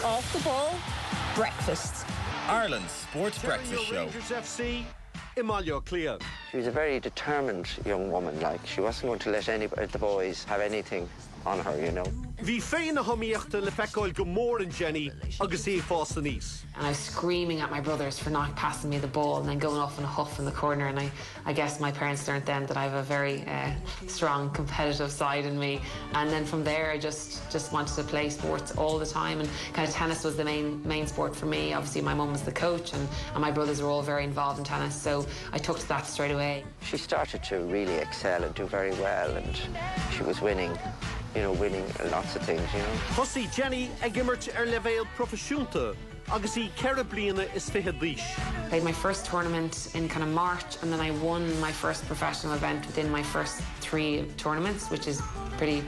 Off the ball, breakfast. Ireland's sports breakfast show. Rangers FC, Imalio Clea. She was a very determined young woman, like she wasn't going to let the boys have anything on her, you know. Bhí féin na homiachta le feiceáil go mór an Jenny agus é fásta níos. And I was screaming at my brothers for not passing me the ball and then going off in a huff in the corner. And I guess my parents learned then that I have a very strong competitive side in me. And then from there, I just wanted to play sports all the time. And kind of tennis was the main sport for me. Obviously, my mum was the coach and my brothers were all very involved in tennis. So I took to that straight away. She started to really excel and do very well, and she was winning lots of things, you know. Thosaí Jenny ag immert levéal profisiúnta agus í ceithre bliana is fiche díos. Played my first tournament in kind of March, and then I won my first professional event within my first 3 tournaments, which is pretty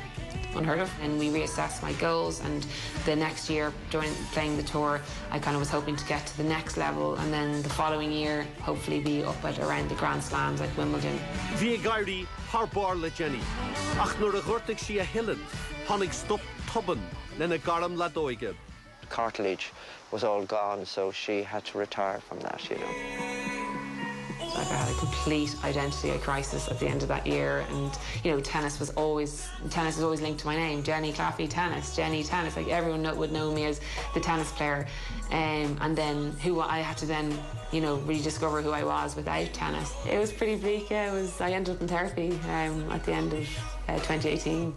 unheard of. And we reassessed my goals, and the next year playing the tour, I kind of was hoping to get to the next level, and then the following year hopefully be up at around the Grand Slams like Wimbledon. Bhí gairí thar le Jenny, ach nuair a ghuirteach sí a hillen, tháinig stop tuban lena garam le dóige. Cartilage was all gone, so she had to retire from that, you know. Like I had a complete identity crisis at the end of that year, and tennis was always linked to my name, Jenny Claffey tennis, Jenny tennis. Like everyone would know me as the tennis player, and then I had to then rediscover who I was without tennis. It was pretty bleak. Yeah, I ended up in therapy at the end of 2018.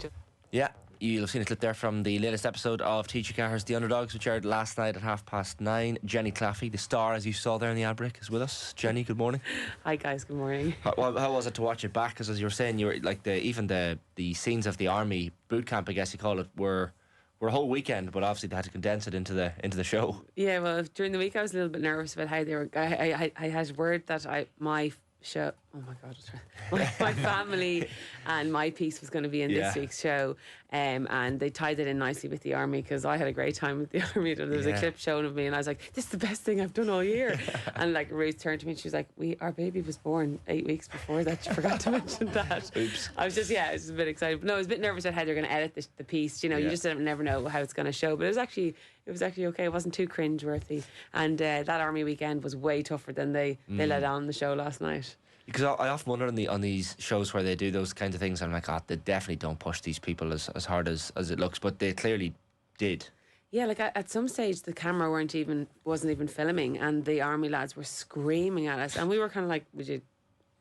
Yeah. You'll have seen a clip there from the latest episode of Teacher Carter's The Underdogs, which aired last night at 9:30. Jenny Claffey, the star, as you saw there in the ad break, is with us. Jenny, good morning. Hi guys, good morning. How was it to watch it back? Because as you were saying, you were like the scenes of the army boot camp, I guess you call it, were a whole weekend, but obviously they had to condense it into the show. Yeah, well, during the week I was a little bit nervous about how they were. I had word that my show. Oh my God! My family and my piece was going to be in this week's show, and they tied it in nicely with the army because I had a great time with the army. There was a clip shown of me, and I was like, "This is the best thing I've done all year." And like Ruth turned to me, and she was like, "Our baby was born 8 weeks before that. You forgot to mention that." Oops. I was just I was a bit excited. No, I was a bit nervous about how they're going to edit the piece. You just never know how it's going to show, but it was actually okay. It wasn't too cringe-worthy, and that army weekend was way tougher than they let on the show last night. Because I often wonder on these shows where they do those kinds of things, I'm like, they definitely don't push these people as hard as it looks, but they clearly did. Yeah, like at some stage the camera wasn't even filming, and the army lads were screaming at us, and we were kind of like, would you,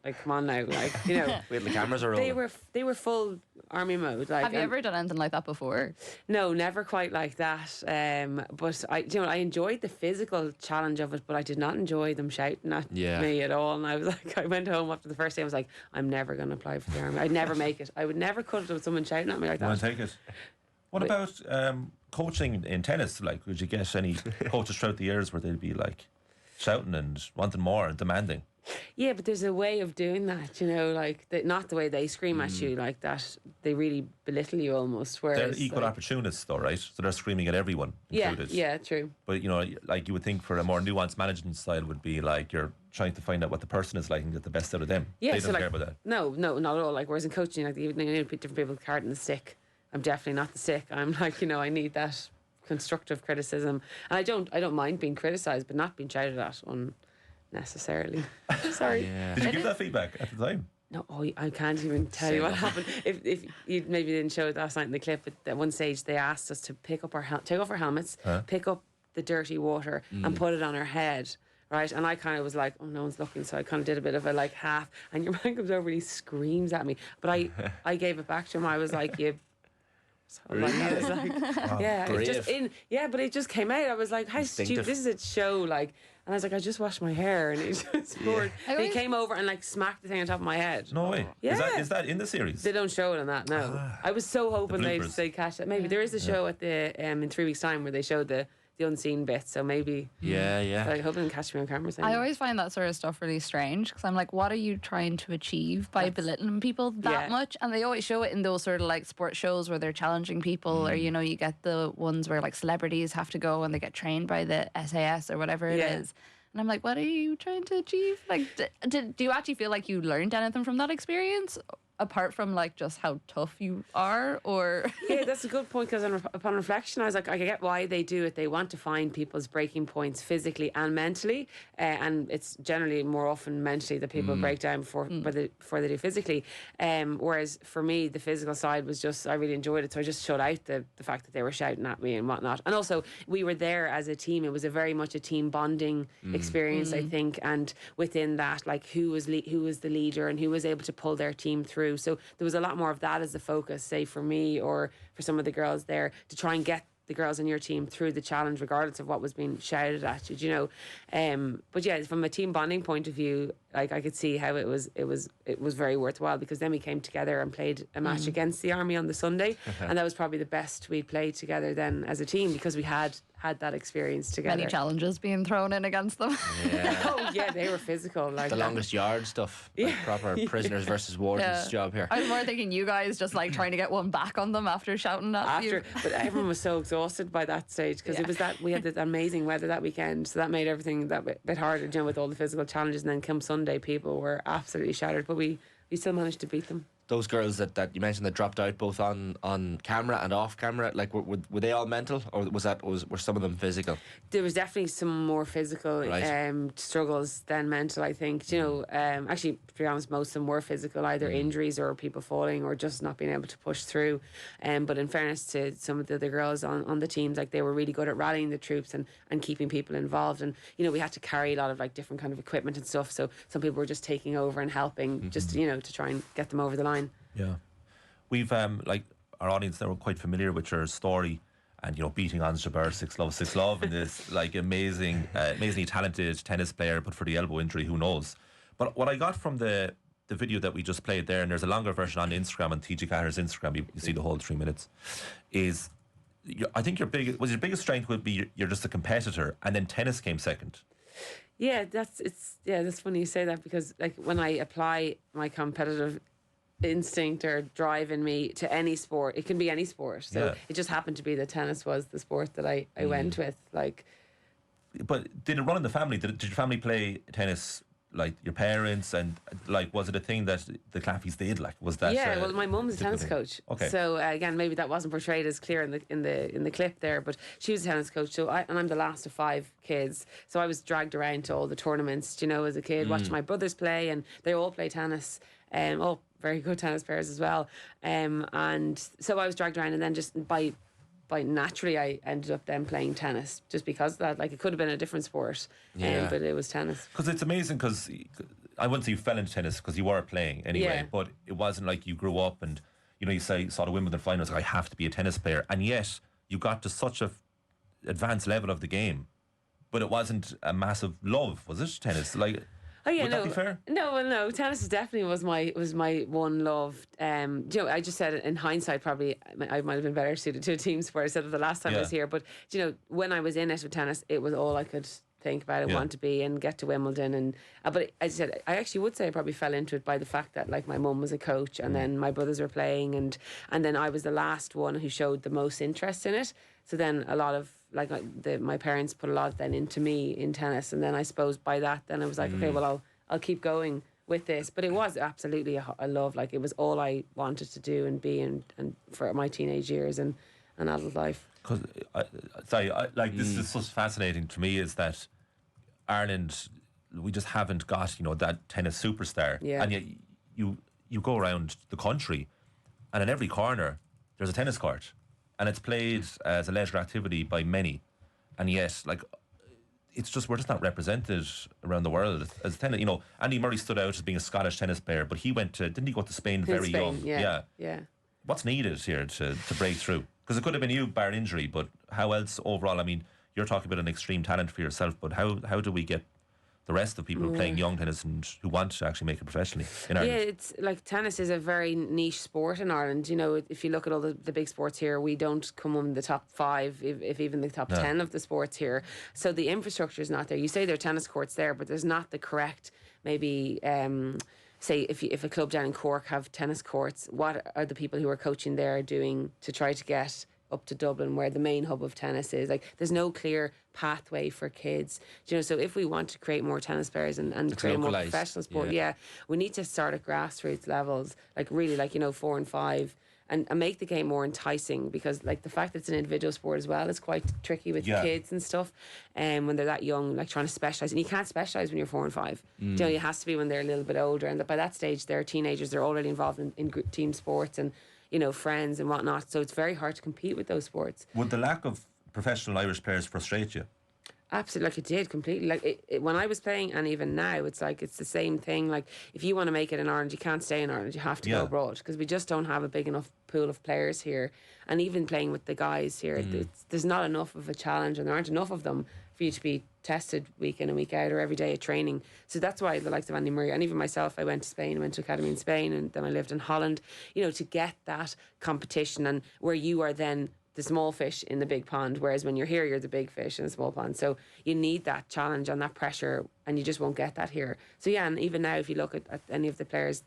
like, come on now, like, Wait, the cameras are rolling. They were full army mode. Like, have you ever done anything like that before? No, never quite like that. But I enjoyed the physical challenge of it, but I did not enjoy them shouting at me at all. And I was like, I went home after the first day. I was like, I'm never going to apply for the army. I'd never make it. I would never cut it with someone shouting at me like that. Well, take it. What about coaching in tennis? Like, would you get any coaches throughout the years where they'd be like shouting and wanting more and demanding? Yeah, but there's a way of doing that, like not the way they scream at you like that. They really belittle you almost. Whereas they're equal opportunists, though, right? So they're screaming at everyone, included. Yeah, true. But like you would think, for a more nuanced management style, would be like you're trying to find out what the person is like and get the best out of them. Yeah, they don't care about that. No, not at all. Like whereas in coaching, like different people with the carrot and the stick. I'm definitely not the stick. I'm like I need that constructive criticism, and I don't mind being criticised, but not being shouted at unnecessarily. Sorry. Yeah. Did you give that feedback at the time? No, I can't even tell you what happened. If you maybe didn't show it last night in the clip, but at one stage they asked us to take off our helmets, pick up the dirty water and put it on our head. Right, and I kind of was like, oh, no one's looking, so I kind of did a bit of a like half, and your man comes over and he screams at me, but I gave it back to him. I was like, you. Really? I was like, but it just came out. I was like, how stupid! This is a show, like, and I was like, I just washed my hair, and he just poured. He came over and like smacked the thing on top of my head. No way. Yeah. Is that in the series? They don't show it on that. No, I was so hoping they catch it. Maybe there is a show at the in 3 weeks' time where they showed the unseen bit, so maybe I hope they can catch me on camera saying I always find that sort of stuff really strange because I'm like, what are you trying to achieve by belittling people that much? And they always show it in those sort of like sports shows where they're challenging people, or you get the ones where like celebrities have to go and they get trained by the SAS or whatever it is. And I'm like, what are you trying to achieve? Like, do you actually feel like you learned anything from that experience? apart from like just how tough you are, or Yeah, that's a good point, because upon reflection, I was like, I get why they do it. They want to find people's breaking points physically and mentally, and it's generally more often mentally that people break down before they do physically. Whereas for me, the physical side was just, I really enjoyed it, so I just shut out the fact that they were shouting at me and whatnot. And also, we were there as a team. It was a very much a team bonding experience, I think, and within that, like who was the leader and who was able to pull their team through. So there was a lot more of that as the focus, say for me or for some of the girls there, to try and get the girls on your team through the challenge, regardless of what was being shouted at you, you know. But yeah, from a team bonding point of view, like I could see how it was very worthwhile, because then we came together and played a match against the Army on the Sunday, and that was probably the best we'd played together then as a team, because we had that experience together. many challenges being thrown in against them. Oh yeah, they were physical, like The longest yard stuff. Like proper prisoners versus wardens job here. I was more thinking you guys just like trying to get one back on them after shouting at you. But everyone was so exhausted by that stage, because it was that we had the amazing weather that weekend, so that made everything that bit harder, you know, with all the physical challenges. And then come Sunday, people were absolutely shattered, but we still managed to beat them. Those girls that you mentioned that dropped out both on camera and off camera, like were they all mental, or were some of them physical? There was definitely some more physical struggles than mental, I think. You know, actually, to be honest, most of them were physical, either injuries or people falling or just not being able to push through. But in fairness to some of the other girls on the teams, like they were really good at rallying the troops and keeping people involved. And you know, we had to carry a lot of like different kind of equipment and stuff, so some people were just taking over and helping, just you know, to try and get them over the line. Yeah, we've like our audience, they were quite familiar with your story, and you know, beating on Jabeur 6 love and this like amazingly talented tennis player, but for the elbow injury, who knows. But what I got from the video that we just played there, and there's a longer version on Instagram, on TG Cahir's Instagram, you see the whole 3 minutes, is I think your biggest strength would be you're just a competitor, and then tennis came second. Yeah, that's funny you say that, because like when I apply my competitive instinct or drive in me to any sport, it can be any sport, so it just happened to be that tennis was the sport that I went with. Like, but did it run in the family? Did your family play tennis, like your parents, and like was it a thing that the Claffeys did? Like, was that well, my mum's a tennis coach. Okay, so again, maybe that wasn't portrayed as clear in the clip there, but she was a tennis coach. So I'm the last of 5 kids, so I was dragged around to all the tournaments, you know, as a kid, watching my brothers play, and they all play tennis. All very good tennis players as well. And so I was dragged around, and then just by naturally I ended up then playing tennis, just because of that. Like, it could have been a different sport, but it was tennis. Because it's amazing, because I wouldn't say you fell into tennis, because you were playing anyway, but it wasn't like you grew up and, you know, you saw the Wimbledon finals, like, I have to be a tennis player, and yet you got to such a advanced level of the game, but it wasn't a massive love, was it, tennis? Like, Oh yeah, would that be fair? No. Tennis definitely was my one love. You know, I just said in hindsight, probably I might have been better suited to a team sport. I said it the last time I was here, but you know, when I was in it with tennis, it was all I could think about. I want to be and get to Wimbledon, and but as I said, I actually would say I probably fell into it by the fact that like my mum was a coach, and then my brothers were playing, and then I was the last one who showed the most interest in it. So then a lot of my parents put a lot then into me in tennis, and then I suppose by that then I was like, okay, well I'll keep going with this. But it was absolutely a love. Like, it was all I wanted to do and be, and for my teenage years and adult life. Because this is so fascinating to me, is that Ireland, we just haven't got, you know, that tennis superstar, and yet you go around the country, and in every corner there's a tennis court, and it's played as a leisure activity by many, and yet like it's just, we're just not represented around the world as tennis. You know, Andy Murray stood out as being a Scottish tennis player, but didn't he go to Spain very young? Yeah. What's needed here to break through? Because it could have been you, bar injury, but how else overall? I mean, you're talking about an extreme talent for yourself, but how do we get the rest of people playing young tennis and who want to actually make it professionally in Ireland? Yeah, it's like tennis is a very niche sport in Ireland. You know, if you look at all the big sports here, we don't come in the top 5, if even the top 10 of the sports here. So the infrastructure is not there. You say there are tennis courts there, but there's not the correct, maybe, say if a club down in Cork have tennis courts, what are the people who are coaching there doing to try to get up to Dublin, where the main hub of tennis is. Like, there's no clear pathway for kids. Do you know, so if we want to create more tennis players and create a more professional sport, we need to start at grassroots levels, like really, like, you know, 4 and 5. And make the game more enticing, because like the fact that it's an individual sport as well is quite tricky with kids and stuff. And when they're that young, like trying to specialise, and you can't specialise when you're 4 and 5. You know, it has to be when they're a little bit older, and by that stage they're teenagers. They're already involved in group team sports and, you know, friends and whatnot. So it's very hard to compete with those sports. Would the lack of professional Irish players frustrate you? Absolutely, like it did completely. Like when I was playing, and even now, it's like it's the same thing. Like if you want to make it in Ireland, you can't stay in Ireland. You have to go abroad, because we just don't have a big enough pool of players here. And even playing with the guys here, there's not enough of a challenge, and there aren't enough of them for you to be tested week in and week out or every day at training. So that's why the likes of Andy Murray, and even myself, I went to Spain, I went to academy in Spain, and then I lived in Holland. You know, to get that competition, and where you are then the small fish in the big pond, whereas when you're here, you're the big fish in the small pond. So you need that challenge and that pressure, and you just won't get that here. So yeah, and even now, if you look at any of the players,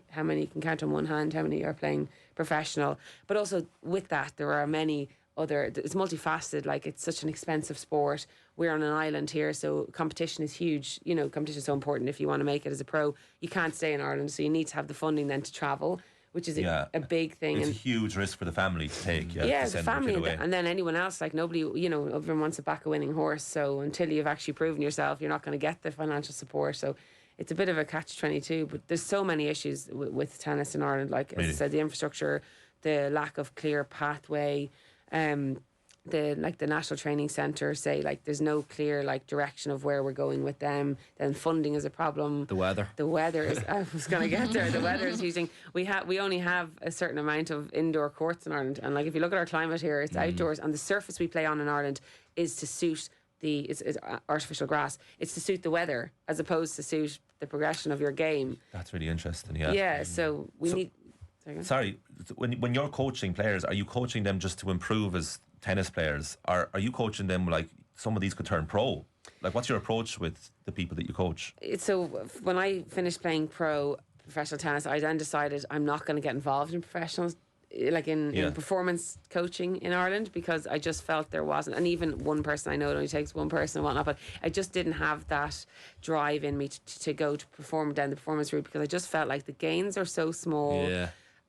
how many you can count on one hand, how many are playing professional. But also with that, there are many other, it's multifaceted. Like, it's such an expensive sport. We're on an island here, so competition is huge. You know, competition is so important if you want to make it as a pro. You can't stay in Ireland, so you need to have the funding then to travel, which is a big thing. It's a huge risk for the family to take. The family, and then anyone else. Like, nobody, you know, everyone wants to back a winning horse. So until you've actually proven yourself, you're not going to get the financial support. So it's a bit of a catch-22. But there's so many issues with tennis in Ireland. Like, as I said, the infrastructure, the lack of clear pathway, the National Training Centre say, like, there's no clear, like, direction of where we're going with them. Then funding is a problem. The weather is, I was going to get there. The weather is using, we only have a certain amount of indoor courts in Ireland, and like, if you look at our climate here, it's outdoors, and the surface we play on in Ireland is to suit it's artificial grass. It's to suit the weather as opposed to suit the progression of your game. That's really interesting. So we need. Sorry, when you're coaching players, are you coaching them just to improve as tennis players? Are you coaching them like some of these could turn pro? Like, what's your approach with the people that you coach? So when I finished playing professional tennis, I then decided I'm not going to get involved in professionals, like in performance coaching in Ireland, because I just felt there wasn't, and even one person, I know it only takes one person and whatnot, but I just didn't have that drive in me to go to perform down the performance route, because I just felt like the gains are so small.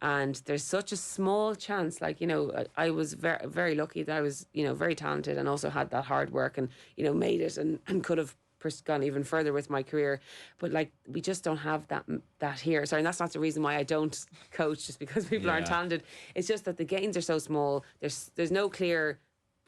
And there's such a small chance. Like, you know, I was very, very lucky that I was, you know, very talented, and also had that hard work, and, you know, made it, and could have gone even further with my career. But like, we just don't have that here. Sorry, and that's not the reason why I don't coach, just because people aren't talented. It's just that the gains are so small. There's no clear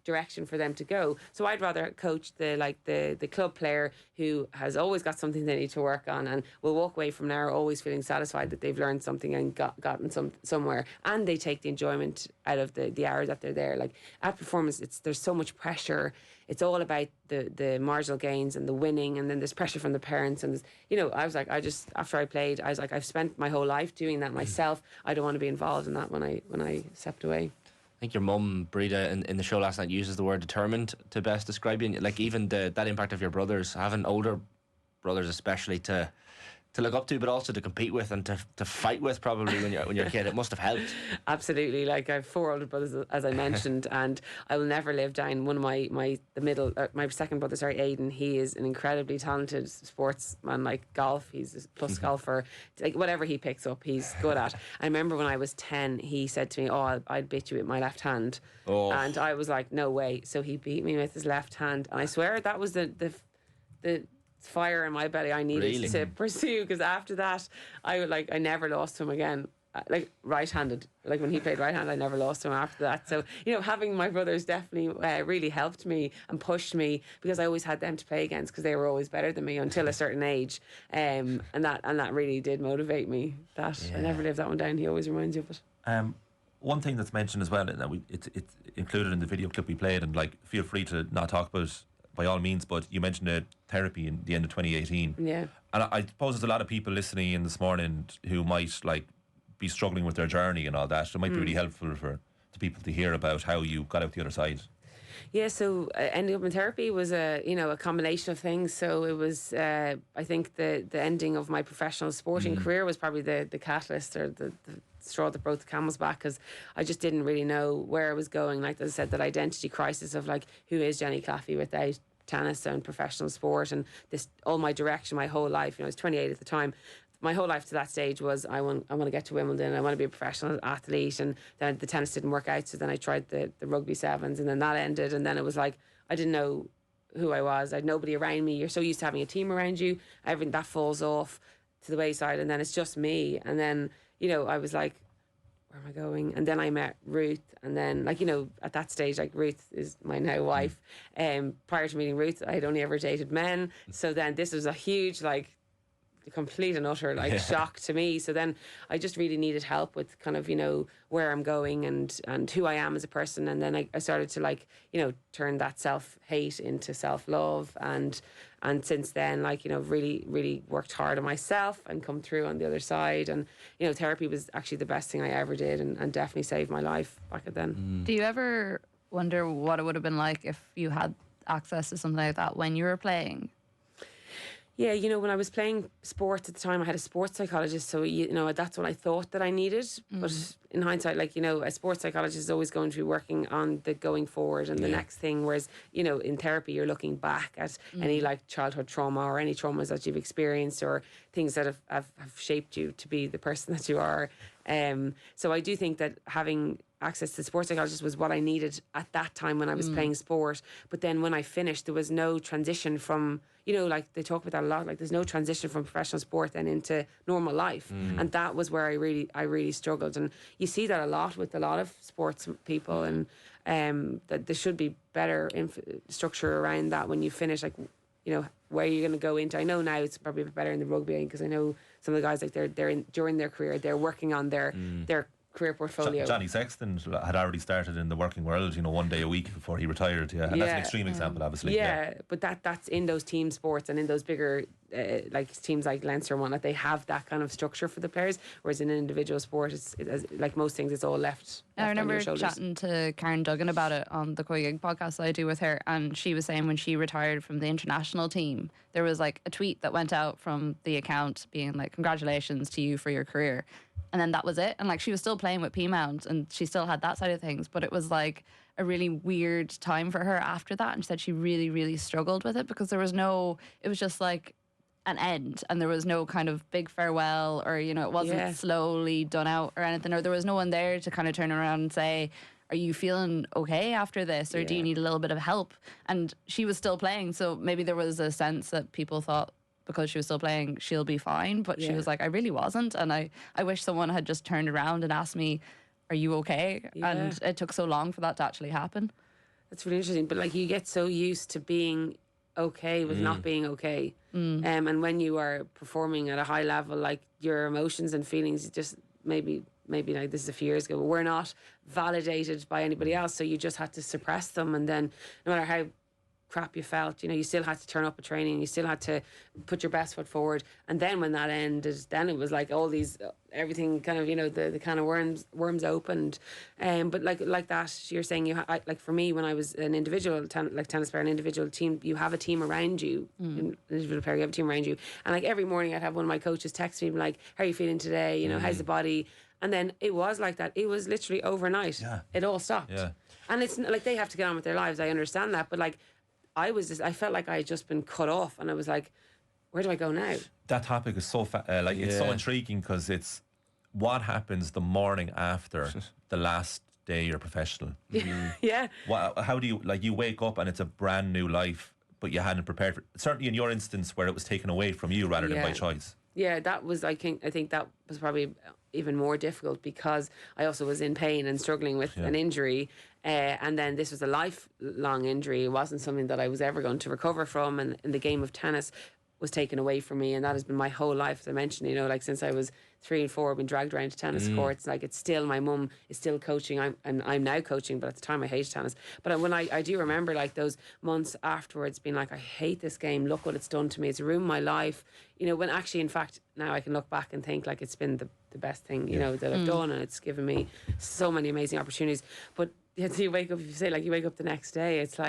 direction for them to go. So I'd rather coach the club player who has always got something they need to work on, and will walk away from there always feeling satisfied that they've learned something and gotten somewhere, and they take the enjoyment out of the hour that they're there. Like, at performance, there's so much pressure. It's all about the marginal gains and the winning, and then there's pressure from the parents, and you know, I was like, after I played, I was like, I've spent my whole life doing that myself. I don't want to be involved in that when I stepped away. I think your mum, Breda, in the show last night, uses the word determined to best describe you. Like, even that impact of your brothers, having older brothers especially to look up to, but also to compete with and to fight with, probably when you're a kid. It must have helped. Absolutely. Like, I have 4 older brothers, as I mentioned, and I will never live down one of my second brother, Aidan. He is an incredibly talented sportsman, like golf. He's a plus golfer. Like, whatever he picks up, he's good at. I remember when I was 10, he said to me, I'd beat you with my left hand. And I was like, no way. So he beat me with his left hand, and I swear that was the fire in my belly I needed to pursue, because after that I never lost to him again. Like, right-handed, like when he played right-handed, I never lost to him after that. So, you know, having my brothers definitely really helped me and pushed me, because I always had them to play against, because they were always better than me until a certain age, and that really did motivate me. I never lived that one down. He always reminds you of it. One thing that's mentioned as well, and it's included in the video clip we played, and like, feel free to not talk about it by all means, but you mentioned therapy in the end of 2018. Yeah. And I suppose there's a lot of people listening in this morning who might like be struggling with their journey and all that. So it might be really helpful to people to hear about how you got out the other side. Yeah, so ending up in therapy was a combination of things. So it was, I think the ending of my professional sporting career was probably the catalyst, or the straw that broke the camel's back, because I just didn't really know where I was going. Like as I said, that identity crisis of like, who is Jenny Claffey without tennis and professional sport, and this all my direction my whole life. I was 28 at the time. My whole life to that stage was I want to get to Wimbledon, I want to be a professional athlete, and then the tennis didn't work out, so then I tried the rugby sevens, and then that ended, and then it was like I didn't know who I was. I had nobody around me. You're so used to having a team around you, everything that falls off to the wayside, and then it's just me. And then I was like, where am I going? And then I met Ruth, and then at that stage, like, Ruth is my now wife. Prior to meeting Ruth, I'd only ever dated men, so then this was a huge complete and utter shock to me. So then I just really needed help with kind of where I'm going and who I am as a person. And then I started to turn that self-hate into self-love, and since then really worked hard on myself and come through on the other side. And therapy was actually the best thing I ever did, and definitely saved my life back then. Do you ever wonder what it would have been like if you had access to something like that when you were playing? Yeah, when I was playing sports at the time, I had a sports psychologist, so that's what I thought that I needed. But in hindsight, a sports psychologist is always going to be working on the going forward and the next thing, whereas in therapy you're looking back at any childhood trauma or any traumas that you've experienced or things that have shaped you to be the person that you are. So I do think that having access to the sports psychologist was what I needed at that time when I was playing sport. But then when I finished, there was no transition from, they talk about that a lot, there's no transition from professional sport then into normal life. And that was where I really struggled. And you see that a lot with a lot of sports people, and that there should be better structure around that when you finish, where you're going to go into. I know now it's probably a bit better in the rugby, because I know some of the guys they're during their career they're working on their career portfolio. Johnny Sexton had already started in the working world, 1 day a week before he retired. Yeah, and that's an extreme example, obviously. Yeah, but that's in those team sports and in those bigger teams like Leinster and whatnot. They have that kind of structure for the players, whereas in an individual sport, it's like most things, it's all left I remember on your shoulders. chatting to Karen Duggan about it on the Koi Gig podcast that I do with her, and she was saying when she retired from the international team, there was a tweet that went out from the account being congratulations to you for your career. And then that was it. And she was still playing with P-Mount, and she still had that side of things. But it was a really weird time for her after that. And she said she really, really struggled with it, because there was it was just an end, and there was no kind of big farewell, or, it wasn't slowly done out or anything, or there was no one there to kind of turn around and say, are you feeling okay after this, or do you need a little bit of help? And she was still playing, so maybe there was a sense that people thought because she was still playing, she'll be fine. But she was like, I really wasn't. And I wish someone had just turned around and asked me, are you okay? Yeah. And it took so long for that to actually happen. That's really interesting. But you get so used to being okay with not being okay. And when you are performing at a high level, your emotions and feelings just maybe this is a few years ago, but we're not validated by anybody else. So you just had to suppress them. And then no matter how crap you felt, you still had to turn up at training, you still had to put your best foot forward. And then when that ended, then it was all these everything kind of the kind of worms opened. But like that you're saying, for me, when I was an individual tennis player, an individual team, you have a team around you. An individual player, you have a team around you. And every morning I'd have one of my coaches text me how are you feeling today, how's the body? And then it was like that. It was literally overnight. It all stopped. And it's they have to get on with their lives, I understand that, but I felt like I had just been cut off, and I was like, where do I go now? That topic is so it's so intriguing, because it's what happens the morning after the last day you're professional. Yeah. How do you you wake up and it's a brand new life, but you hadn't prepared for it. Certainly in your instance, where it was taken away from you rather than by choice. Yeah, that was, I think that was probably even more difficult, because I also was in pain and struggling with an injury. And then this was a lifelong injury. It wasn't something that I was ever going to recover from. And the game of tennis was taken away from me. And that has been my whole life, as I mentioned, since I was 3 and 4, I've been dragged around to tennis courts. It's still, my mum is still coaching. I'm now coaching, but at the time I hated tennis. But when I do remember those months afterwards being I hate this game. Look what it's done to me. It's ruined my life. When actually, in fact, now I can look back and think it's been the best thing, that I've done. And it's given me so many amazing opportunities. But you wake up, if you say you wake up the next day, it's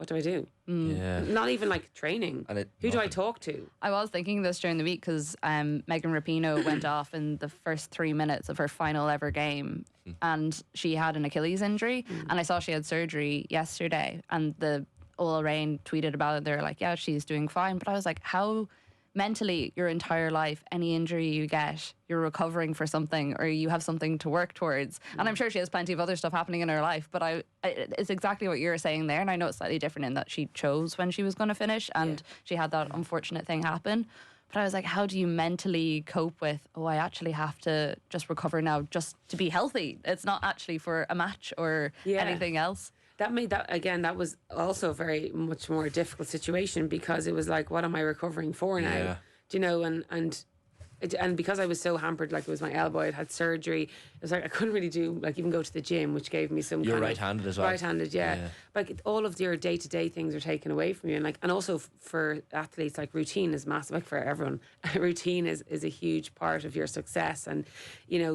what do I do? Yeah. Not even like training. And Who do I talk to? I was thinking this during the week because Megan Rapinoe went off in the first 3 minutes of her final ever game, and she had an Achilles injury, and I saw she had surgery yesterday, and the Oil Rain tweeted about it. They're like, yeah, she's doing fine, but I was like, how mentally your entire life, any injury you get, you're recovering for something or you have something to work towards. And I'm sure she has plenty of other stuff happening in her life, but it's exactly what you're saying there. And I know it's slightly different in that she chose when she was going to finish and she had that unfortunate thing happen. But I was like, how do you mentally cope with, I actually have to just recover now just to be healthy? It's not actually for a match or anything else. That was also a very much more difficult situation because it was like, what am I recovering for now? Yeah. Do you know, and because I was so hampered, like it was my elbow, I'd had surgery. It was like I couldn't really do, like, even go to the gym, which gave me some. You're right-handed as well. Right-handed, yeah. Like all of your day-to-day things are taken away from you, and also for athletes, like routine is massive. Like for everyone, routine is a huge part of your success, and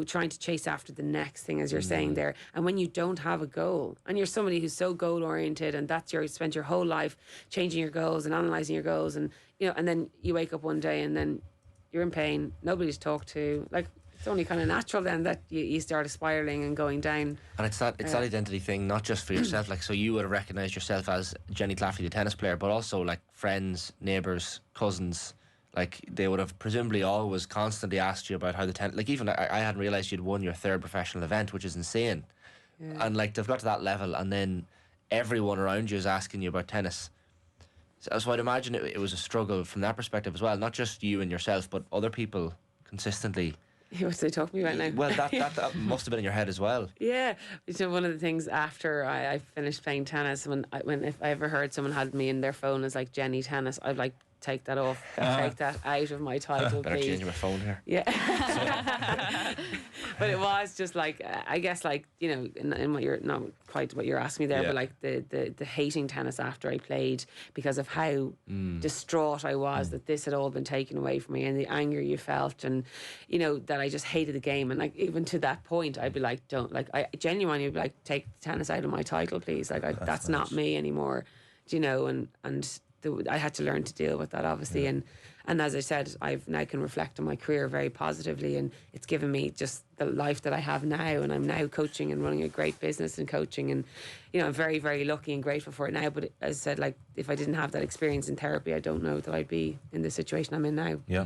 trying to chase after the next thing, as you're saying there. And when you don't have a goal, and you're somebody who's so goal-oriented, and you spent your whole life changing your goals and analysing your goals, and and then you wake up one day and then you're in pain, nobody's talked to. Like, it's only kind of natural then that you start spiraling and going down. And it's that identity thing, not just for yourself. Like, so you would have recognised yourself as Jenny Claffey, the tennis player, but also like friends, neighbours, cousins. Like, they would have presumably always constantly asked you about how the tennis. Like, even I hadn't realised you'd won your 3rd professional event, which is insane. Yeah. And like, they've got to that level, and then everyone around you is asking you about tennis. So I'd imagine it was a struggle from that perspective as well, not just you and yourself, but other people consistently. What's they talking about now? Well, that must have been in your head as well. Yeah. So one of the things after I finished playing tennis, if I ever heard someone had me in their phone as like Jenny Tennis, I'd like, take that off, take that out of my title, Better please. change my phone here. Yeah. But it was just like, I guess, like, in what you're, not quite what you're asking me there, but like the hating tennis after I played because of how distraught I was that this had all been taken away from me, and the anger you felt, and that I just hated the game. And like, even to that point, I'd be like, I genuinely would be like, take the tennis out of my title, please. Like, that's not me anymore. And I had to learn to deal with that, obviously, and as I said, I've now can reflect on my career very positively, and it's given me just the life that I have now, and I'm now coaching and running a great business and coaching, and I'm very, very lucky and grateful for it now. But as I said, like, if I didn't have that experience in therapy, I don't know that I'd be in the situation I'm in now. Yeah.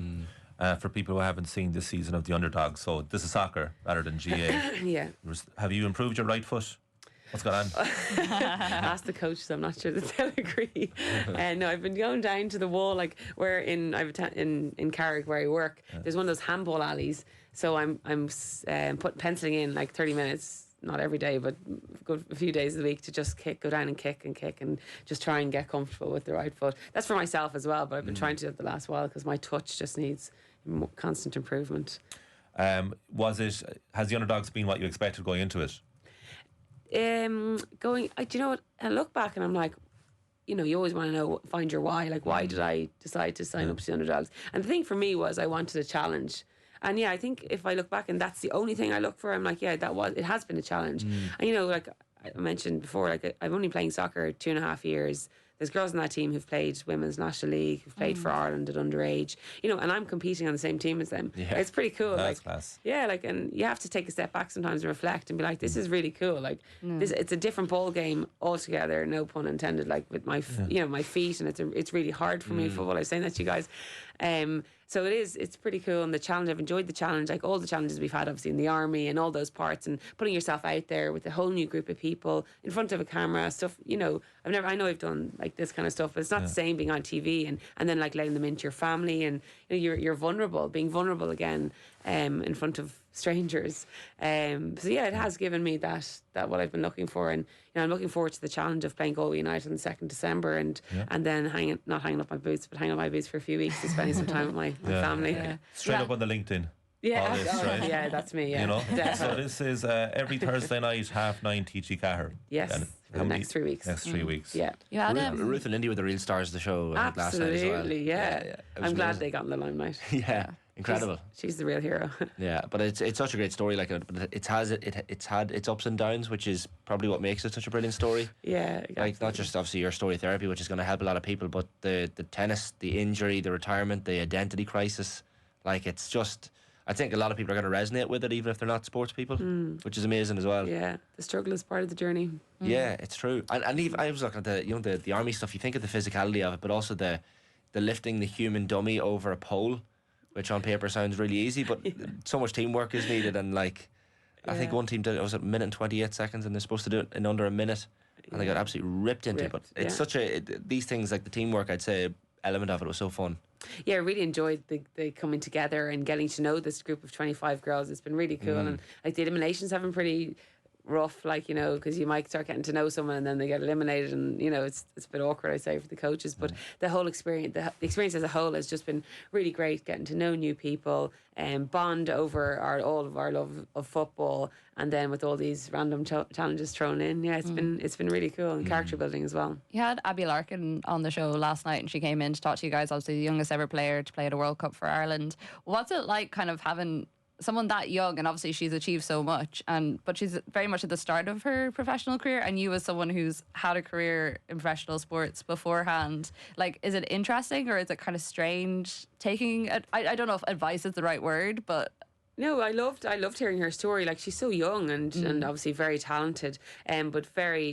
For people who haven't seen this season of the Underdogs, so this is soccer rather than GA. Yeah. Have you improved your right foot? What's going on? Ask the coach, so I'm not sure that they'll agree. No, I've been going down to the wall, like where in Carrick where I work. There's one of those handball alleys, so I'm penciling in like 30 minutes, not every day, but a few days of the week, to just go down and kick and just try and get comfortable with the right foot. That's for myself as well, but I've been trying to do it the last while because my touch just needs constant improvement. Has the Underdogs been what you expected going into it? Do you know what? I look back and I'm like, you always want to find your why. Like, why did I decide to sign up to the Underdogs? And the thing for me was I wanted a challenge. And yeah, I think if I look back and that's the only thing I look for, I'm like, yeah, it has been a challenge. And like I mentioned before, like I'm only playing soccer 2.5 years. There's girls on that team who've played Women's National League, who've played for Ireland at underage, and I'm competing on the same team as them. Yeah. It's pretty cool. That's class. Yeah, like, and you have to take a step back sometimes and reflect and be like, this is really cool. Like, it's a different ball game altogether, no pun intended, like with my, my feet, and it's really hard for me in football. I was saying that to you guys. So it's pretty cool, and the challenge, I've enjoyed the challenge, like all the challenges we've had obviously in the army and all those parts, and putting yourself out there with a whole new group of people in front of a camera, stuff, I know I've done like this kind of stuff, but it's not the same being on TV and then like letting them into your family, and you're vulnerable, being vulnerable again in front of strangers. So yeah, it has given me that what I've been looking for, and I'm looking forward to the challenge of playing Galway United on the 2nd December, and then not hanging up my boots, but hanging up my boots for a few weeks and spending some time with my family. Straight up on the LinkedIn. Yeah, this, right? Yeah, that's me. Yeah, So this is every Thursday night, 9:30 TG Cahir. Yes, for the next 3 weeks. Next 3 weeks. Yeah, you had Ruth and Lindy were the real stars of the show. Absolutely, last night as well. I'm glad they got in the limelight. Yeah. incredible. She's the real hero. Yeah, but it's such a great story. Like, but it's had its ups and downs, which is probably what makes it such a brilliant story. Yeah, like not just obviously your story therapy, which is going to help a lot of people, but the tennis, the injury, the retirement, the identity crisis. Like, it's just, I think a lot of people are going to resonate with it, even if they're not sports people, which is amazing as well. Yeah, the struggle is part of the journey. Yeah, it's true. And even I was looking at the army stuff. You think of the physicality of it, but also the lifting the human dummy over a pole, which on paper sounds really easy, but so much teamwork is needed. And like, I think one team did it was a minute and 28 seconds, and they're supposed to do it in under a minute, and they got absolutely ripped into it. But it's such these things, like the teamwork, I'd say, element of it was so fun. Yeah, I really enjoyed the coming together and getting to know this group of 25 girls. It's been really cool. And like the eliminations have been pretty rough, like, you know, because you might start getting to know someone and then they get eliminated, and you know, it's a bit awkward, I'd say, for the coaches. But the whole experience, the experience as a whole, has just been really great, getting to know new people and bond over all of our love of football, and then with all these random challenges thrown in. Yeah, it's been really cool, and character building as well. You had Abby Larkin on the show last night, and she came in to talk to you guys. Obviously the youngest ever player to play at a World Cup for Ireland. What's it like kind of having someone that young, and obviously she's achieved so much, but she's very much at the start of her professional career, and you as someone who's had a career in professional sports beforehand, like, is it interesting or is it kind of strange taking I don't know if advice is the right word, but no, I loved hearing her story. Like, she's so young and obviously very talented, but very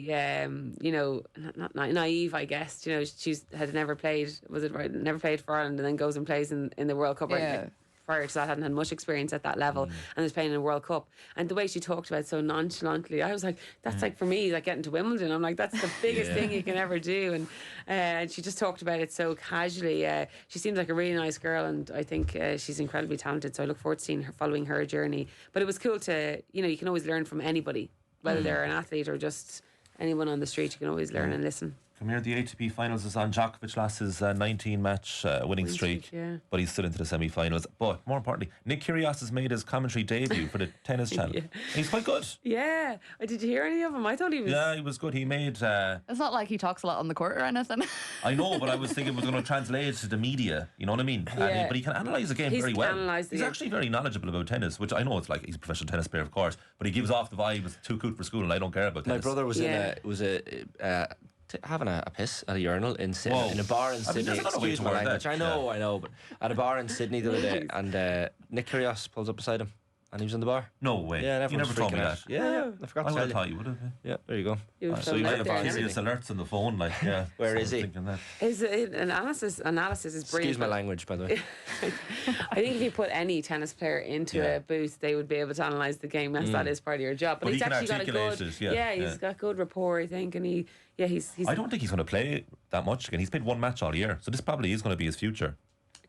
you know, not naive, I guess. You know, had never played, was it right? Never played for Ireland, and then goes and plays in the World Cup. Yeah. Like, prior to that, hadn't had much experience at that level, and was playing in a World Cup. And the way she talked about it so nonchalantly, I was like, that's like, for me, like getting to Wimbledon, I'm like, that's the biggest thing you can ever do. And she just talked about it so casually. She seems like a really nice girl, and I think she's incredibly talented, so I look forward to seeing her, following her journey. But it was cool to, you know, you can always learn from anybody, whether they're an athlete or just anyone on the street. You can always learn and listen. Come here, the ATP finals is on. Djokovic lost his 19-match winning streak, but he's still into the semi-finals. But more importantly, Nick Kyrgios has made his commentary debut for the tennis channel. He's quite good. Yeah. Did you hear any of him? I thought he was... Yeah, he was good. He made... it's not like he talks a lot on the court or anything. I know, but I was thinking it was going to translate to the media, you know what I mean? Yeah. But he can analyse the game very well. He's actually very knowledgeable about tennis, which I know it's like he's a professional tennis player, of course, but he gives off the vibe as too cool for school, and I don't care about tennis. My brother was having a piss at a urinal in a bar in Sydney. Excuse my language. I know, but at a bar in Sydney the other day, and Nick Kyrgios pulls up beside him, and he was in the bar. No way. Yeah, you never told me that. Yeah, I forgot to tell you. I would have thought you would have. Yeah, there you go. So you might have serious alerts on the phone, like, yeah. Where is he? His analysis is brilliant. Excuse my language, by the way. I think if you put any tennis player into a booth, they would be able to analyse the game, as that is part of your job. But he's actually got a good, he's got good rapport, I think, and he's I don't think he's going to play that much again. He's played one match all year, so this probably is going to be his future.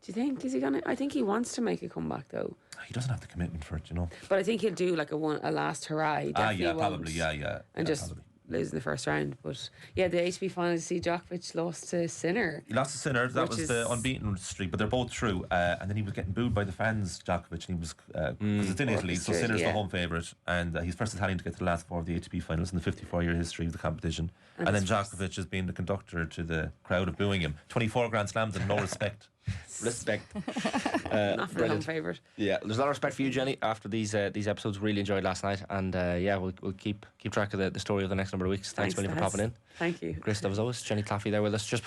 Do you think? Is he going to? I think he wants to make a comeback, though. He doesn't have the commitment for it, you know. But I think he'll do like a last hurrah. He definitely probably, and just probably lose in the first round. But yeah, the ATP final, see Djokovic lost to Sinner. He lost to Sinner. That was the unbeaten streak, but they're both through. And then he was getting booed by the fans, Djokovic, and he was because it's in Italy, so Sinner's the home favourite, and he's first Italian to get to the last four of the ATP finals in the 54-year history of the competition. And then Djokovic has been the conductor to the crowd of booing him. 24 Grand Slams and no respect. Respect. Not for the home favourite. Yeah, there's a lot of respect for you, Jenny, after these episodes. Really enjoyed last night, and we'll keep track of the story of the next number of weeks. Thanks, William, for popping in. Thank you. Great stuff as always. Jenny Claffey there with us. Just